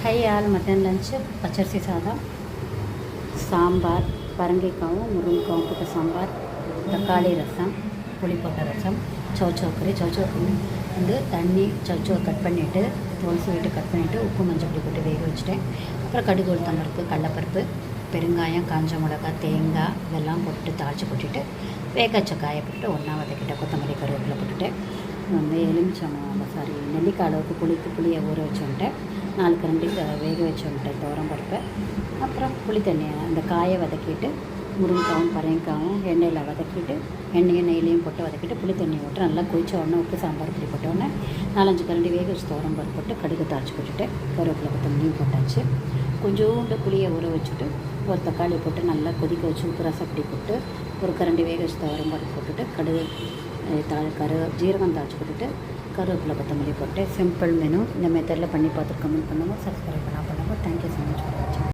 High all மத்தியானம் lunch பச்சரிசி சாதம், சாம்பார், பரங்கிக்காவும் முருங்கைக்காவும் போட்ட சாம்பார், தக்காளி ரசம், புளி போட்ட ரசம், சௌச்சௌ கறி வந்து தண்ணி சௌச்சோ கட் பண்ணிவிட்டு தோல் சீவிட்டு கட் பண்ணிவிட்டு உப்பு மஞ்சள் பொடி போட்டு வேக வச்சுட்டேன். அப்புறம் கடுகு உளுத்தம்பருப்பு, கடலைப்பருப்பு, பெருங்காயம், காஞ்ச மிளகாய், தேங்காய் இதெல்லாம் போட்டு தாளித்து கொட்டிட்டு வேக வச்ச காயை போட்டுட்டு ஒன்றா வதக்கிட்டேன். கொத்தமல்லி கருவேப்பிலை போட்டுட்டு வந்து நெல்லிக்காய் அளவுக்கு புளியை ஊற வச்சுட்டேன். 4 கரண்டி வேக வச்சுட்டேன் துவரம் பருப்பை. அப்புறம் புளி தண்ணியை அந்த காயை வதக்கிட்டு முருங்கைக்காவும் பரங்கிக்காவும் எண்ணெயில் வதக்கிட்டு எண்ணெயும் நெய்லையும் போட்டு வதக்கிட்டு புளி தண்ணியை விட்டு நல்லா கொதிச்ச உடனே உப்பு சாம்பார் பொடி போட்ட உடனே 4-5 கரண்டி வேக வச்சு துவரம் பருப்பு போட்டு கடுகு தாளித்து போட்டுட்டு கருவேப்பிலை கொத்தமல்லியும் போட்டாச்சு. கொஞ்சோண்டு புளியை ஊற வச்சுட்டு ஒரு தக்காளி போட்டு நல்லா கொதிக்க வச்சு உப்பு ரசப்பொடி போட்டு ஒரு கரண்டி வேக வச்சு துவரம் பருப்பு போட்டுட்டு கடுகு ஜீரகம் தாளித்து போட்டுட்டு கருவேப்பிலை கொத்தமல்லி போட்டு சிம்பிள் மெனு. இந்த மெத்தடில் பண்ணி பார்த்துட்டு கமெண்ட் பண்ணுங்கள், சப்ஸ்கிரைப் பண்ணுங்கள். தேங்க்யூ ஸோ மச் ஃபார் வாட்சிங்.